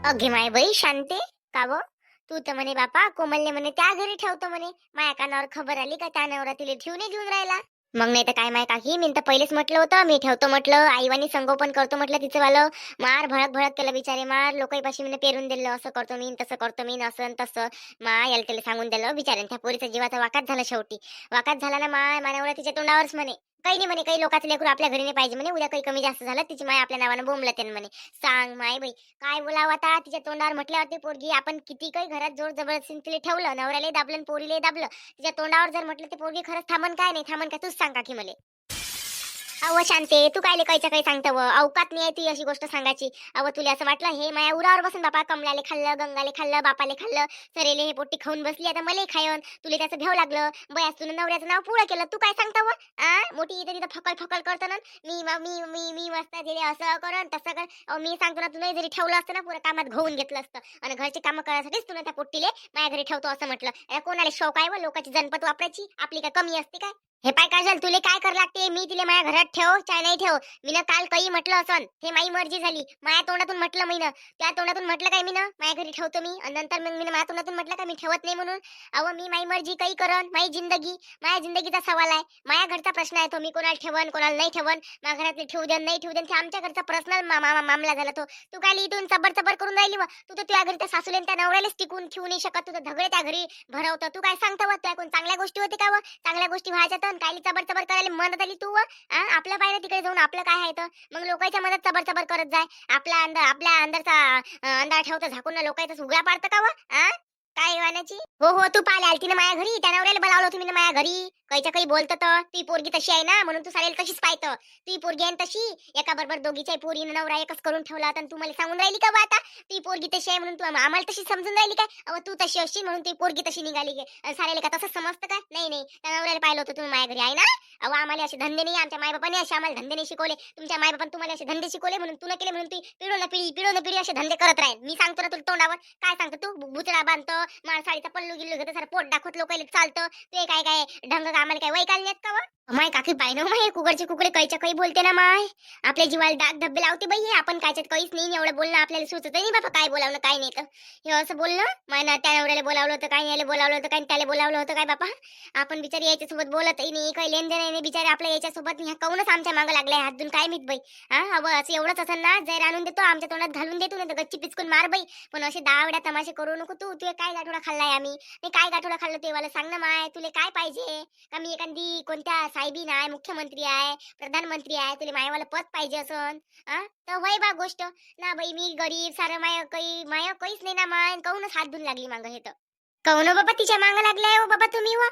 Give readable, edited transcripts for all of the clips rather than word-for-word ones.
अघे माय बाई शांते का व तू तर म्हणे बापा कोमलने म्हणे त्या घरी ठेवतो म्हणे. माया कानावर खबर आली का त्या नवरा तिला ठेवून घेऊन राहिला. मग नाही तर काय माय काकी मी तर पहिलेच म्हटलं होतं मी ठेवतो म्हटलं आईवानी संगोपन करतो म्हटलं तिचं वालं. मार भडक भडक केलं बिचारे मार लोकांपाशी म्हणे पेरून दिलं असं करतो मी तसं करतो मी असं न तसं. माय याला त्याला सांगून दिलं बिचारे त्या पोरीचा जीवाचा वाकाच झाला शेवटी. वाकाच झाला ना माय मानवला तिच्या तोंडावरच म्हणे. काही नाही म्हणे काही लोकांचं लेकरू आपल्या घरी नाही पाहिजे म्हणे उद्या काही कमी जास्त झालं तिची माय आपल्या नावानं बोंबलं त्यानं म्हणे. सांग माय बाई काय बोलावं आता तिच्या तोंडावर म्हटल्यावरती पोरगी आपण किती काही घरात जोर जबरदस्तीने तिला ठेवलं नवऱ्याला दाबलं आणि पोरीला दाबलं तिच्या तोंडावर जर म्हटलं ते पोरगी खरंच थांबन काय नाही थांबन काय तूच सांग की मला. अव शांते तू काय कायच्या काही सांगतो अवकात नाही ती अशी गोष्ट सांगायची. अव तुला असं वाटलं हे माया उरावर बसून बापा कमलाले खाल्लं गंगाले खाल्लं बापाले खाल्लं सरेले हे पोट्टी खाऊन बसली आता मला खायन तुला त्याचं भेव लागलं बयास तुला नवऱ्याचं नाव पुरं केलं तू काय सांगतो मोठी इथे तिथं फकल फकल करतो ना. मी मस्त तिने असं कर तसं कर मी सांगतो ना तुला जरी ठेवलं असतं ना पुरं कामात घेऊन घेतलं असतं आणि घरचे कामं करायसाठीच तुला त्या पोट्टीले माझ्या घरी ठेवतो असं म्हटलं. कोणाला शौक आहे व लोकांची जनपत वापरायची आपली काय कमी असते काय. हे पाय काय झालं तुले काय कर लागते मी तिले माझ्या घरात ठेव चाय नाही ठेव मी ना काल काही म्हटलं असन हे माझी मर्जी झाली माझ्या तोंडातून म्हटलं मी ना त्या तोंडातून म्हटलं काय मी ना माझ्या घरी ठेवतो मी आणि नंतर मग मी माझ्या तोंडातून म्हटलं काय मी ठेवत नाही म्हणून. अहो मी माझी मर्जी काही करन माझी जिंदगी माझ्या जिंदगीचा सवाल आहे माझ्या घरचा प्रश्न आहे तो मी कोणाला ठेवन कोणाला नाही ठेवन माझ्या घरातले ठेवू द्या नाही ठेवू द्या ते आमच्या घरचा पर्सनल मामला झाला तो. तू काय इथून सबर सबर करून राहिली व तू तर तुझ्या घरी त्या सासूले त्या नवऱ्यालाच टिकून ठेवू नाही शकत तू तर धगडे त्या घरी भरवतं तू काय सांगतो व त्या कोण चांगल्या गोष्टी होते का व चांगल्या गोष्टी व्हायच्या तर काय सबर सबर करायला म्हणत आली तू आपलं पाहिलं तिकडे जाऊन आपलं काय आहे तर मग लोकांच्या मदत सबर सबर करत जाय आपल्या अंदरचा अंधार ठेवतं झाकून लोकांचा उघडा पाडतं का व काय वानाची. हो तू पाहिले आलती ना माझ्या घरी त्या नवऱ्याला बोलावलं तुम्ही ना माझ्या घरी काहीच्या काही बोलत तर ती पोरगी तशी आहे ना म्हणून तू सारेल तशीच पाहतं. ती पोरगी आहे तशी एका बरोबर दोघीच्या पोरी नवरा एकच करून ठेवला तर तू मला सांगून राहिली का बा आता ती पोरगी तशी आहे म्हणून तू आम्हाला तशी समजून राहिली काय. अहो तू तशी अशी म्हणून ती पोरगी तशी निघाली सारेल का तसं समजतं काय. नाही त्या नवऱ्याला पाहिलं होतं तुम्ही माझ्या घरी आहे ना. अहो आम्हाला असे धंदे नाही आमच्या मायबापाने असे आम्हाला धंदे नाही शिकवले तुमच्या मायबापाने तुम्हाला असे धंदे शिकवले म्हणून तुला केले म्हणून ती पिढो पिढी असे धंदे करत राहील. मी सांगतो ना तुला तोंडावर काय सांगतो तू बुचडा बांधतो माळ साडीचा पल्लू गिल्लू घेतो सारं पोट दाखवत लोकांना चालतं ते काय काय ढंग आम्हाला काय वैकाल नेत का माय काकी पाय ना माय कुकडचे कुकडे कायच्या काही बोलते ना माय आपल्या जीवाला डाग धब्बे लावते बाई आपण कायच्यात काहीच नाही एवढं बोलणं आपल्याला सुचत नाही बाबा काय बोलावलं काय नाही तर हे असं बोलणं माय ना त्या नवऱ्याला बोलावलं होतं काय याला बोलावलं होतं काय त्याला बोलावलं होतं काय बापा आपण बिचारी याच्यासोबत बोलतही नाही काही लेनदेन नाही बिचारे आपल्या याच्यासोबत ह्या काऊनच आमच्या मागं लागलाय हातून काय मीत बाई हवं असं एवढंच असं ना जर आणून देतो आमच्या तोंडात घालून देतो ना गच्ची पिचकून मार बाई पण असे 10 वेळा तमाशे करू नको तू काय गाठोडा खाल्लाय आम्ही नाही काय गाठोडा खाल्लं ते मला सांग ना माय तुला काय पाहिजे का मी एखादी कोणत्या साहेबीन आहे मुख्यमंत्री आहे प्रधानमंत्री आहे तुला मायावाला पद पाहिजे असन तर होय बा गोष्ट ना बाई मी गरीब सारं माय काहीच नाही ना माय काहूनच हात धुवून लागली मागं हे तर काहून बाबा तिच्या मागं लागलाय हो बाबा तुम्ही वा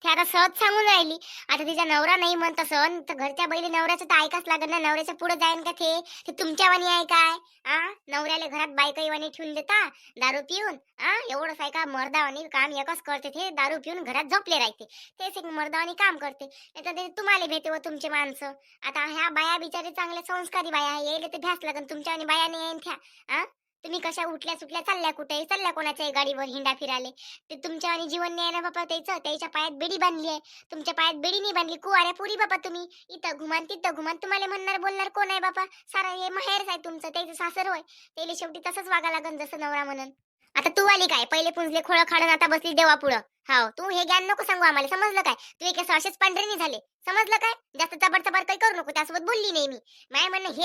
ते आता सहज सांगून राहिली आता तिचा नवरा नाही म्हणत असन तर घरच्या बैली नवऱ्याचं तर ऐकाच लागत ना नवऱ्याच्या पुढे जाईन का ते तुमच्या वाणी आहे काय नवऱ्याला घरात बायकाई वाणी ठेवून देता दारू पिऊन एवढंच आहे का मर्दावानी काम एकच करते ते दारू पिऊन घरात झोपले राहते तेच एक मर्दावानी काम करते नाही तर तुम्हाला भेटे व तुमचे माणसं आता ह्या बाया बिचारे चांगले संस्कारी बाया यायला ते भ्यास लागन तुमच्या आणि बाया नाही त्या तुम्ही कशा उठल्या सुटल्या चालल्या कुठे चालल्या कोणाच्या गाडीवर हिंडा फिराले ते तुमच्या आणि जीवन नाही ना बाबा त्याच्या पायात बेडी बांधली आहे तुमच्या पायात बेडी नाही बांधली कुवाऱ्या पुरी बाबा तुम्ही इथं घुमान तिथं घुमान तुम्हाला म्हणणार बोलणार कोण आहे बाबा सारा हे माहेरच आहे तुमचं त्याचं सासर होय त्याला शेवटी तसंच वागा लागन जसं नवरा म्हणून. आता तू आली काय पहिले पुंजले खोळ खाडून आता बसली देवा पुढं हाव तू हे ज्ञान नको सांगू आम्हाला समजलं काय तू एक असेच पांढरे नाही झाले समजलं काय जास्त चबर काही करू नको त्यासोबत बोलली नाही मी माय म्हणणं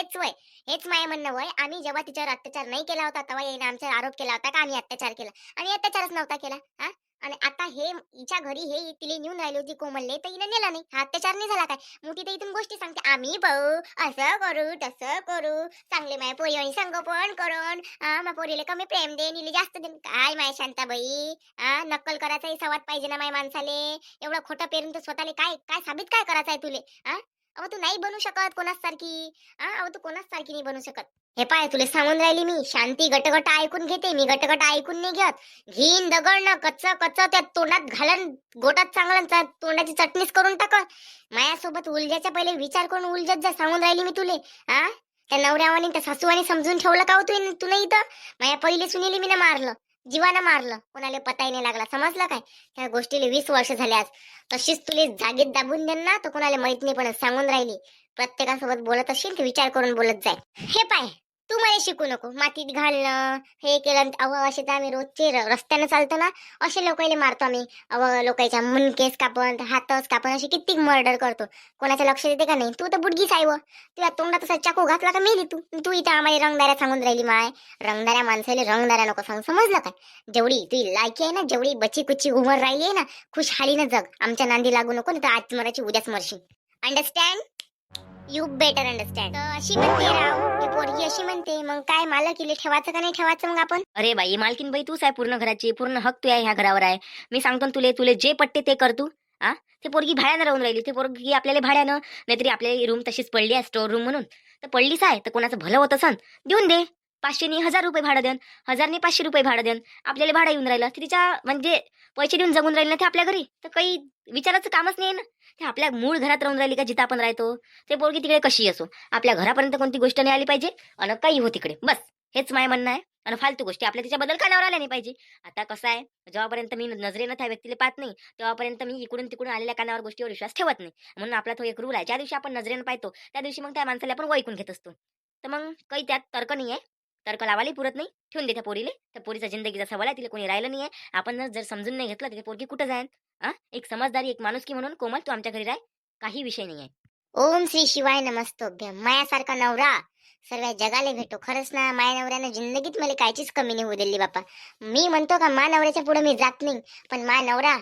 हेच माय म्हणणं वय आम्ही जेव्हा तिच्यावर अत्याचार नाही केला होता तेव्हा याने आमच्यावर आरोप केला होता का आम्ही अत्याचार केला आम्ही अत्याचारच नव्हता केला आणि आता हे हिच्या घरी हे तिला नेऊन राहिली होती कोमलले तर हिने नेला नाही हा अत्याचार नाही झाला काय मोठी तर इथून गोष्टी सांगते आम्ही भाऊ असं करू तसं करू चांगले माय पोरी आणि संगोपन करून मग पोरीला कमी प्रेम दे निले जास्त दे काय माय शांताबाई नक्कल करायचा सवाद पाहिजे ना माय माणसाले एवढं खोटं पेरून तर स्वतःला काय काय साबित काय करायचं आहे तुले अहो तू नाही बनू शकत कोणाच सारखी अहो तू कोणाच सारखी नाही बनू शकत. हे पाय तुला सांगून राहिली मी शांती गटगट ऐकून घेते मी गटगट ऐकून नाही घेत घीन दगड कच्च त्या तोंडात घालन गोटात चांगलं तोंडाची चटणीच करून टाक माझ्यासोबत उलजाच्या पहिले विचार करून उलजत जा सांगून राहिली मी तुले त्या नवऱ्यावानी त्या सासूवानी समजून ठेवलं का तू नाही तर माझ्या पहिले सुनीली मी मारलं जीवानं मारलं कोणाला पताही नाही लागला समजलं काय त्या गोष्टीला 20 वर्ष झाले आज तशीच तुला जागेत दाबून देन ना तर कोणाला माहित नाही पण सांगून राहिली प्रत्येकासोबत बोलत असशील तर विचार करून बोलत जाय. हे पाय तू मला शिकू नको. मातीत घालणं हे केलं अव असे तर आम्ही रोजचे रस्त्यानं चालतो ना, असे लोकांना मारतो आम्ही. अव लोकांच्या मुनकेस कापण हातच कापण असे किती मर्डर करतो. कोणाचं लक्ष देते का नाही? तू तर बुडगीच आहे व तुला तोंडात असा चाकू घातला का मेली तू. तू इथं आम्हाला रंगदाऱ्या सांगून राहिली माय. रंगदाऱ्या माणसाला रंगदाऱ्या नको सांग, समजलं काय? जेवढी तुझी लायकी आहे ना, जेवढी बची कुची उमर राहिली आहे ना, खुशहालीनं जग. आमच्या नांदी लागू नको, नाही तर आज मराची उद्याच मरशी. अंडरस्टँड? You better understand. अशी म्हणते राव ही पोरगी, अशी म्हणते. मग काय मालक इले ठेवायचं का नाही ठेवायचं मग आपण? अरे बाई मालकीन बाई तूच आहे पूर्ण घराची, पूर्ण हक तू आहे ह्या घरावर आहे. मी सांगतो ना तुले तुले जे पट्टे ते कर तू. आ ते पोरगी भाड्यानं राहून राहिली, ते पोरगी आपल्याला भाड्यानं, नाहीतरी आपल्याला रूम तशीच पडली आहे स्टोर रूम म्हणून. तर पडलीच आहे तर कोणाचं भलं होत असन देऊन दे. 500 1000 रुपये भाडं देन, 1000 500 रुपये भाडं देन. आपल्याला भाडं येऊन राहिलं, तिच्या म्हणजे पैसे देऊन जगून राहिले ना ते आपल्या घरी. तर काही विचारायचं कामच नाही ना. ते आपल्या मूळ घरात राहून राहिली का जिथं आपण राहतो. ते पोरगी तिकडे कशी असो, आपल्या घरापर्यंत कोणती गोष्ट नाही आली पाहिजे आणि काही हो तिकडे, बस हेच माझं म्हणणं आहे. आणि फालतू गोष्टी आपल्या तिच्याबद्दल कानावर आल्या नाही पाहिजे. आता कसं आहे, जेव्हापर्यंत मी नजरेनं त्या व्यक्तीला पाहत नाही तेव्हापर्यंत मी इकडून तिकडून आलेल्या कानावर गोष्टीवर विश्वास ठेवत नाही. म्हणून आपला तो एक रूल आहे, ज्या दिवशी आपण नजरेनं पाहतो त्या दिवशी मग त्या माणसाला आपण वैकून घेत असतो. तर मग काही त्यात तर्क नाही आहे. तर्क लावायला पुरत नाही. ठेवून दे त्या पोरीले. त्या पोरीचा जिंदगीचा सवाल आहे, तिला कोणी राहिलं नाही आहे. आपण जर समजून नाही घेतलं तर ती पोरगी कुठं जाईल? एक समजदारी एक माणुसकी म्हणून कोमल तू आमच्या घरी राह, काही विषय नाही आहे. ओम श्री शिवाय नमस्तोभ्यम. मायासारखा नवरा सर्व जगाला भेटो. खरंच ना, माया नवऱ्यानं जिंदगीत मला कायचीच कमी नाही होऊ दिली बापा. मी म्हणतो का मा नवऱ्याच्या पुढे मी जात नाही, पण मा नवरा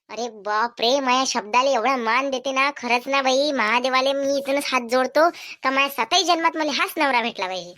अरे बाप रे, माया शब्दाला एवढा मान देते ना. खरंच ना बाई, महादेवाले मी इथूनच हात जोडतो का माझ्या 7ही जन्मात मला हाच नवरा भेटला पाहिजे.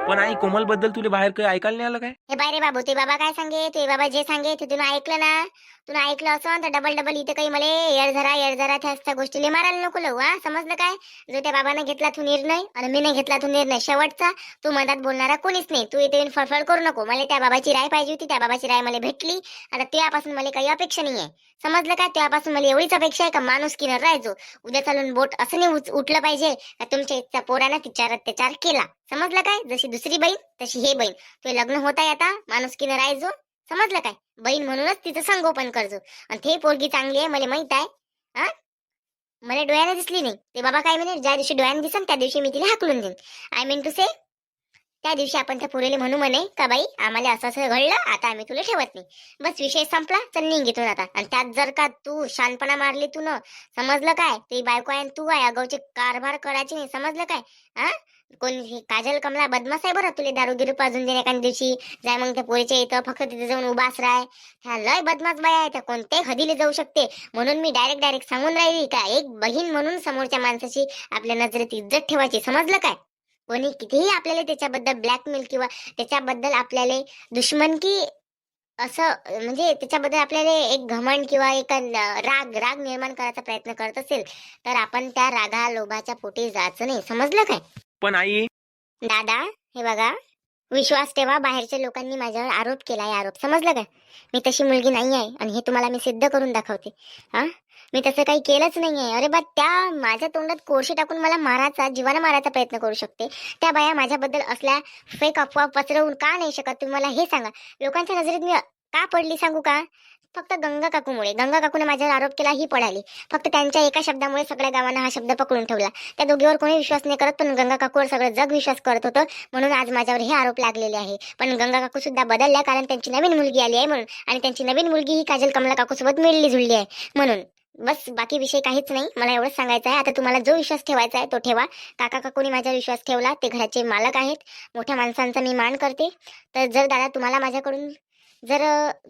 पण आई कोमल बद्दल तुला बाहेर काही ऐकायला नाही आलं काय? हे बाय रे बाबू, ते बाबा काय सांगे, ते बाबा जे सांगे ते तुला ऐकलं ना. तुला ऐकलं असं तर डबल डबल इथं काही मला येड झरा त्या गोष्टीला मारायला नको लावू. समजलं काय? जो त्या बाबाने घेतला तू निर्णय आणि मी नाही घेतला तू निर्णय शेवटचा. तू मधात बोलणारा कोणीच नाही. तू इथे येऊन फळफळ करू नको. मला त्या बाबाची राय पाहिजे होती, त्या बाबाची राय मला भेटली. आता त्यापासून मला काही अपेक्षा नाही आहे. समजलं काय? त्यापासून मला एवढीच अपेक्षा आहे का माणुसकीनं राहायचो. उद्या चालून बोट असं नाही उठलं पाहिजे का तुमच्या इथच्या पोरानं तिच्यावर अत्याचार केला. समजलं काय? जशी दुसरी बहीण तशी हे बहीण. ते लग्न होत आहे आता, माणुसकीनं राहायचो. समजलं काय? बहीण म्हणूनच तिचं संगोपन करजो. आणि ते पोरगी चांगली आहे मला माहित आहे. मला डोळ्याने दिसली नाही. ते बाबा काय म्हणे, ज्या दिवशी डोळ्याने दिसन त्या दिवशी मी तिला हाकलून देईन. आय मीन टू से त्या दिवशी आपण त्या पोरीला म्हणू म्हणे का बाई आम्हाला असं असं घडलं, आता आम्ही तुला ठेवत नाही. बस विषय संपला, चल निघितून आता. आणि त्यात जर का तू शानपणा मारली तू न, समजलं काय? ती बायको आहे तू आहे, अगावचे कारभार करायची नाही. समजलं काय? कोणी काजल कमला बदमाश आहे बरं. तुला दारू गिरू पाजून देणे एखाद्या दिवशी जाय मग त्या पोरीच्या इथं फक्त तिथे जाऊन उभास राय. ह्या लय बदमाश बाय आहे, त्या कोणत्याही हदीला जाऊ शकते. म्हणून मी डायरेक्ट सांगून राहिली का एक बहीण म्हणून समोरच्या माणसाची आपल्या नजरेत इज्जत ठेवायची. समजलं काय? कोणी कितीही आपल्याला त्याच्याबद्दल ब्लॅकमेल किंवा त्याच्याबद्दल आपल्याला दुश्मनकी असं म्हणजे त्याच्याबद्दल आपल्याला एक घमंड किंवा एक राग निर्माण करायचा प्रयत्न करत असेल तर आपण त्या रागा लोभाच्या पोटी जायचं नाही. समजलं काय? पण आई दादा हे बघा, विश्वास ठेवा. बाहेरच्या लोकांनी माझ्यावर आरोप केलाय, आरोप. समजलं काय? मी तशी मुलगी नाही आहे आणि हे तुम्हाला मी सिद्ध करून दाखवते. मी तसं काही केलंच नाहीये. अरे बा, त्या माझ्या तोंडात कोळशी टाकून मला मारायचा, जीवाला मारायचा प्रयत्न करू शकते. त्या बाया माझ्याबद्दल असल्या फेक अफवा पसरवून का नाही शकत? तुम्ही मला हे सांगा. लोकांच्या नजरेत मी का पडली सांगू का? फक्त गंगा काकूमुळे. गंगा काकूने माझ्यावर आरोप केला, ही पडाली. फक्त त्यांच्या एका शब्दामुळे सगळ्या गावांना हा शब्द पकडून ठेवला. त्या दोघीवर कोणी विश्वास नाही करत, पण गंगा काकूवर सगळं जग विश्वास करत होतं. म्हणून आज माझ्यावर हे आरोप लागलेले आहे. पण गंगा काकू सुद्धा बदलल्या, कारण त्यांची नवीन मुलगी आली आहे म्हणून. आणि त्यांची नवीन मुलगी ही काजल कमला काकू सोबत मिळली जुळली आहे म्हणून. बस, बाकी विषय काहीच नाही. मला एवढंच सांगायचं आहे. आता तुम्हाला जो विश्वास ठेवायचा आहे तो ठेवा. काका काकूनी माझ्यावर विश्वास ठेवला, ते घराचे मालक आहेत. मोठ्या माणसांचा मी मान करते. तर जर दादा तुम्हाला माझ्याकडून जर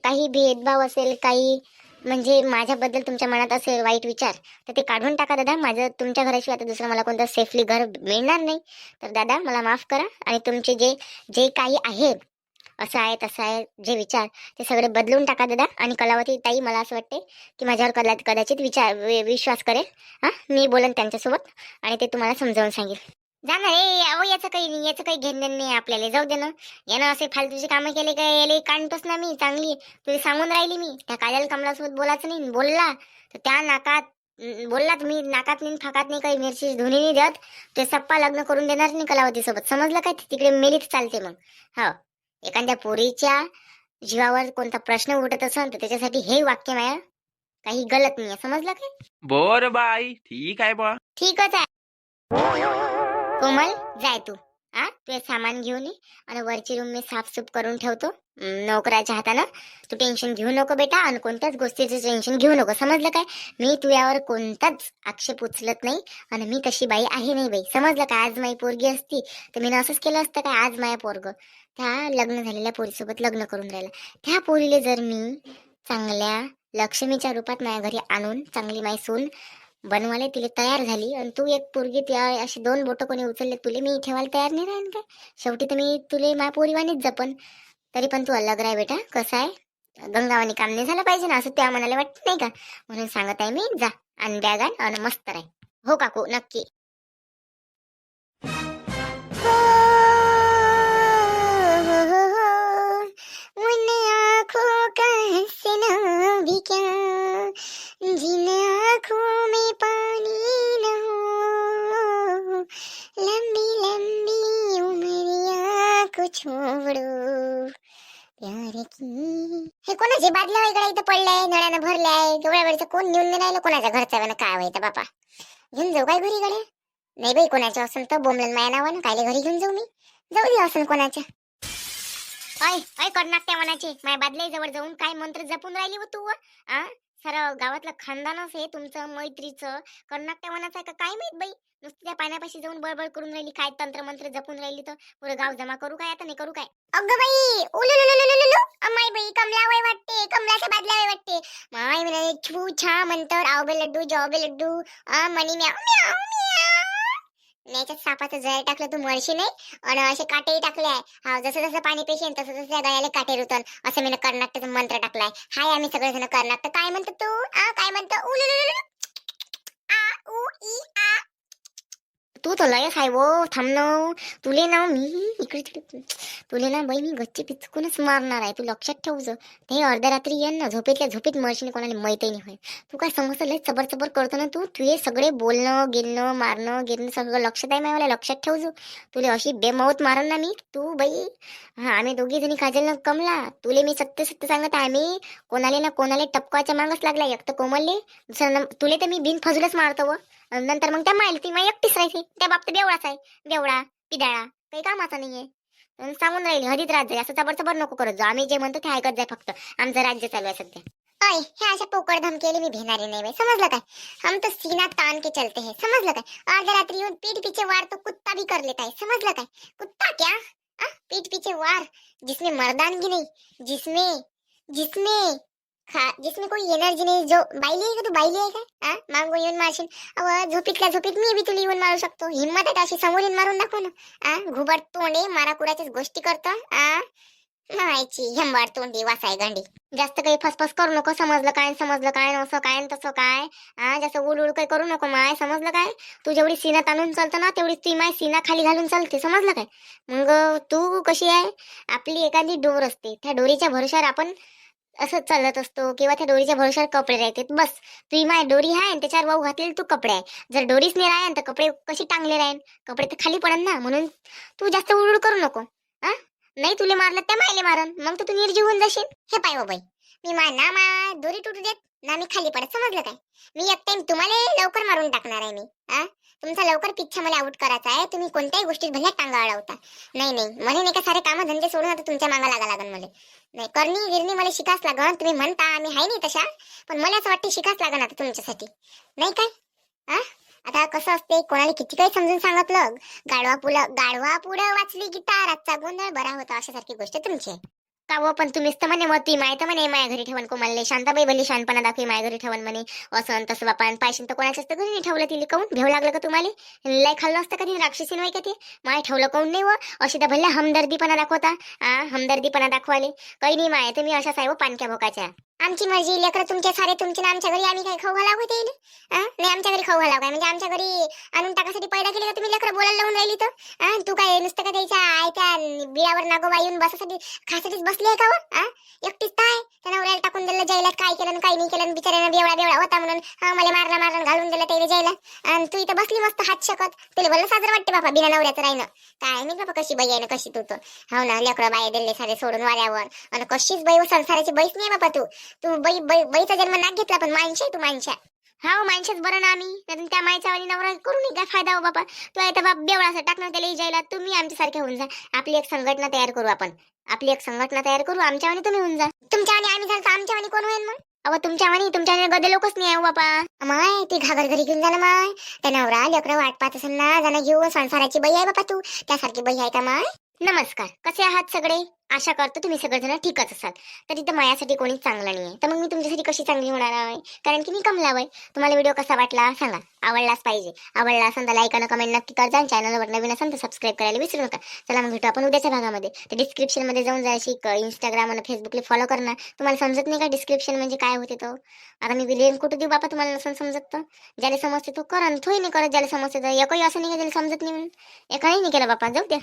काही भेदभाव असेल, काही म्हणजे माझ्याबद्दल तुमच्या मनात असेल वाईट विचार, तर ते काढून टाका दादा. माझं तुमच्या घराशिवाय आता दुसरं मला कोणतं सेफली घर मिळणार नाही. तर दादा मला माफ करा. आणि तुमचे जे जे काही आहे, असं आहे तसं आहे जे विचार, ते सगळे बदलून टाका दादा. आणि कलावती ताई मला असं वाटते की माझ्यावर कदाचित विश्वास करेल. मी बोलन त्यांच्यासोबत आणि ते तुम्हाला समजावून सांगेल. जाणार रे. अहो याचं काही नाही, याचं काही घेणं नाही आपल्याला. जाऊ दे ना. यानं असे फालतूचे कामं केले काय, याला काढतोच ना मी. चांगली तुला सांगून राहिली मी. त्या काजल कमलासोबत बोलायचं नाही. बोलला तर त्या नाकात बोलला तुम्ही, नाकात नाही फाकात नाही काही मिरची धुनी नाही देत. ते सप्पा लग्न करून देणार नाही कलावती सोबत. समजलं काय? तिकडे मेलीच चालते मग. हो, एखाद्या पोरीच्या जीवावर कोणता प्रश्न उठत असेल तर त्याच्यासाठी हे वाक्य माया काही गलत नाही. समजलं काय? बर बाई, ठीक आहे बा. ठीकच आहे. कोमल जाय तू. तू सामान घेऊन ये आणि वरची रूम मी साफसूफ करून ठेवतो नोकराच्या हातानं. तू टेन्शन घेऊ नको बेटा आणि कोणत्याच गोष्टीचं टेन्शन घेऊ नको, समजलं काय? मी तुझ्यावर कोणताच आक्षेप उचलत नाही आणि मी तशी बाई आहे नाही बाई, समजलं काय? आज माझी पोरगी असती तर मी असंच केलं असतं काय? आज माझ्या पोरग त्या लग्न झालेल्या पोरीसोबत लग्न करून राहिला. त्या पोरीले जर मी चांगल्या लक्ष्मीच्या रूपात माझ्या घरी आणून चांगली माई सून बनवायला तिला तयार झाली आणि तू एक पोरगी त्या अशी 2 बोटं कोणी उचलले तुले मी ठेवायला तयार नाही राहीन काय? शेवटी तर मी तुले माझ्या पोरीवानीच जपन. तरी पण तू अलग राह बेटा. कसं आहे गंगावानी काम नाही झालं पाहिजे ना, असं त्या मनाला वाटत नाही का? म्हणून सांगत आहे मी, जा आणि बॅग आण आणि मस्त राह. हो काकू, नक्की. उन आँखों का हंसना भी क्या, जिन आँखों में पानी न हो, लंबी लंबी उमरिया को छोड़ो प्यार की. हे कोणाचे बादल्या वगैरे इथं पडलंय, नळ्यानं भरलंय, केवढ्या वेळचं कोण नेऊन नाही राहिलं? कोणाच्या घरचा वेळा काय व्हायचं बापा? घेऊन जाऊ काय घरी गड्या? नाही बाई, कोणाच्या असेल तर बोंबलन माया नावानं कायले घरी घेऊन जाऊ मी? जाऊ दे असेल कोणाच्या. ऐ ऐ करणार त्या मनाचे माझ्या बादल्या जवळ जाऊन काय मंत्र जपून राहिली हो तू? सारं गावातलं खानदानच हे तुमचं मैत्रीचं कर्नाटक मनाचं आहे का काय माहित बाई? नुसती त्या पाण्यापाशी जाऊन बळबळ करून राहिली, काय तंत्र मंत्र जपून राहिली. तर पुरं गाव जमा करू काय आता? नाही करू काय? अगं बाई, उलुलुलुलुलुलु, अम्माई बाई कमला वय वाटते, कमलाच्या बादल्या वय वाटते. माय म्हणे छू छा म्हणतर, आव बे लड्डू जाव बे लड्डू, मनी म्याव म्याव म्याव. याच्यात सापाचं जळ टाकलं तू मरशी नाही, आणि असे काटेही टाकले आहे. हा, जसं जसं पाणी पेशीन तसं तसं त्या गळ्याला काटे रुतन, असं मी कर्नाटकचा मंत्र टाकलाय. हाय आम्ही सगळेजण कर्नाटक. काय म्हणतो तू? काय म्हणतो? उलुलुलुलु, आ उ ई आ. तू तर लयच आहे वो. थांब ना, तुले ना मी इकडे तिकडे तुले ना बाई मी गच्ची पिचकूनच मारणार आहे. तू लक्षात ठेव. ते अर्ध्या रात्री येईन ना, झोपेतल्या झोपेत मरशील, कोणाला माहितही नाही होय. तू काय समजतं? लय चबर चबर करतो ना तू. तुझे सगळे बोलणं गिरणं मारणं गिरणं सगळं लक्षात आहे मला. लक्षात ठेव. तुले अशी बेमौत मारन ना मी. तू बाई, आम्ही दोघी जणी काजल ना कमला, तुले मी सत्य सत्य सांगत आहे. आम्ही कोणाले ना कोणाला टपकाच्या मागच लागला. एक तर कोमलले, तुले तर मी बिन फजुलच मारतो व नंतर मग त्या मायला ती माय एकटीच राहायची. त्या बाबतीत बेवडाच आहे, बेवडा पिदाळा, काही कामाचा नाहीये. सांगून राहिली हरीत राज्य असं चबर नको करत जाऊ. आम्ही जे म्हणतो ते ऐकत जाय फक्त. आमचं राज्य चालू आहे सध्या. अय, हे अशा पोकळ धमकेले मी भेणारी नाही बाई, समजलं काय? हम तो सीना तान के चलते हैं, समजलं काय? अर्ध्या रात्री येऊन पीठ पीछे वार तो कुत्ता भी कर लेता है, समजलं काय? कुत्ता क्या? पीठ पीछे वार जिसमें मर्दानगी नहीं, जिसमें कोई एनर्जी नहीं. जो बाईली आहे का तू? बाईली आहे का? मागो येऊन मारशील. अव झोपीतल्या झोपीत मी बी तुला येऊन मारू शकतो. हिंमत आहे अशी समोर येऊन मारून दाखव ना. घुबड तोंडे मारा कुराच्याच गोष्टी करतो. मायची हेंबाड तोंडी वासाय गांडी. जास्त काही फसफस करू नको, समजलं काय? समजलं काय? असं काय तसं काय? जास्त उड काही करू नको माय, समजलं काय? तू जेवढी सीना ताणून चालतं ना तेवढी ती माय सीना खाली घालून चालते, समजलं काय? मग तू कशी आहे? आपली एखादी डोर असते, त्या डोरीच्या भरोशावर आपण असं चालत असतो, किंवा त्या डोरीच्या भरोशावर कपडे राहते. बस तुझी माय डोरी आहे आणि त्याच्यावर वाहू घातलेले तू कपडे आहे. जर डोरीच नाही राहीन तर कपडे कशी टांगले राहीन? कपडे तर खाली पडन ना. म्हणून तू जास्त उडूड करू नको. नाही तुले मारलं त्या मायले मारन, मग तर तू निर्जीव होऊन जाशील. हे पाय बाई, मी ना दोरी तुटू देत ना मी खाली पडत, समजलं काय? मी एक टाइम तुम्हाला लवकर मारून टाकणार आहे मी. तुमचा लवकर पिच्छा मला आउट करायचा आहे. तुम्ही कोणत्याही गोष्टीत भल्या टांगा अडवता. नाही म्हणे नाही का सारे कामं धंदे सोडून आता तुमच्या मागा लागा लागन मला. नाही, करणी गिरणी मला शिकाच लागन. तुम्ही म्हणता आम्ही हाय नाही तशा, पण मला असं वाटतं शिकाच लागन आता तुमच्यासाठी, नाही काय? आता कसं असते, कोणाला किती काही समजून सांगितलं, गाढवा पुढं वाचली गीता, रातचा गोंधळ बरा होता, अशासारखी गोष्ट तुमची आहे का हो? पण तुम्हीच तर म्हणे मग ती माहिती म्हणे माया घरी ठेवून कोमलले. शांताबाई भली शानपणा दाखवी माया घरी ठेवून म्हणे. असं तसं बापा पायशीन तर कोणाच्याच तर घरी नाही ठेवलं. तिला काऊन भेव लागलं का तुम्हाला? लय खाल्लं असतं का ती राक्षसी नाही का? ते माय ठेवलं काऊन नाही व? अशी तर भल्ला हमदर्दीपणा दाखवता. हमदर्दीपणा दाखवाले काही नाही माय. तुम्ही अशा साहेब पानक्या भोकाच्या. आमची मर्जी, लेकरं तुमचे सारे तुमचे ना. आमच्या घरी आम्ही काय खाऊ घालाव होते? नाही आमच्या घरी खाऊ घालाव काय? म्हणजे आमच्या घरी आणून टाकासाठी पैदा केले का तुम्ही? लेकरं बोलायला लावून राहिली तर तू काय नुसतं का त्याच्या आयत्या बिळावर नागोबा येऊन बसासाठी खासाठीच बसली आहे का? एकटीच काय त्या नवऱ्याला टाकून दिलं जायला? काय केलं काही नाही केलं? बिचाऱ्यानं बेवडा होता म्हणून मला मारण घालून दिलं त्याला जायला. आणि तू इथं बसली मस्त हात शकत. तुला भलं साजरं वाटते बाबा बिना नवऱ्याचं राहिनं? काय नाही बाबा, कशी बाई आहे ना कशी तू तर. हो ना, लेकरं बाई दिले सारे सोडून वाऱ्यावर. आणि कशीच बाई संसाराची बैस नाही बाबा तू. बाईचा जन्म नाक घेतला, पण माणशी आहे तू, माणशा. हा माणसेच बरं ना आम्ही नाहीतर त्या मायचा वाली नवरा करून काय फायदा हो बापा. तू आहे तर बाप बेवडासा टाकणार त्याला जायला. तुम्ही आमच्यासारखे होऊन जा. आपली एक संघटना तयार करू आपण. आपली एक संघटना तयार करू. आमच्यावानी तुम्ही होऊन जा. तुमच्यावानी आम्ही झालं तर आमच्यावानी कोण होईल मग? अहो तुमच्यावानी गदे लोकच नाही आहे हो बापा. माय ते घागर घरी घेऊन जा ना माय. त्या नवरा लेकरं वाट पाहत असेल ना. जाणं घेऊन संसाराची बाई आहे बापा तू. त्यासारखी बाई आहे का माय? नमस्कार, कसे आहात सगळे? आशा करतो तुम्ही सगळेजण ठीकच असाल. तर इथं माझ्यासाठी कोणीच चांगलं नाहीये, तर मग मी तुमच्यासाठी कशी चांगली होणार आहे? कारण की मी कमलाबाई. तुम्हाला व्हिडिओ कसा वाटला सांगा. आवडलाच पाहिजे. आवडला असेल तर लाईक आणि कमेंट नक्की करजा. चॅनलवर नवीन असेल तर सबस्क्राईब करायला विसरू नका. चला मग भेटू आपण उद्याच्या भागामध्ये. तर डिस्क्रिप्शन मध्ये जाऊन जायची इंस्टाग्राम आणि फेसबुकला फॉलो करणार. तुम्हाला समजत नाही का डिस्क्रिप्शन म्हणजे काय होते तो? आता मी लिंक कुठे देऊ बापा तुम्हाला नसेल समजत तर? ज्याला समजते तो करा, थोडी नाही करत ज्याला समजते तर. एकही असं नाही का ज्याला समजत नाही म्हणून. एकाही नाही केलं बापा, जाऊ द्या.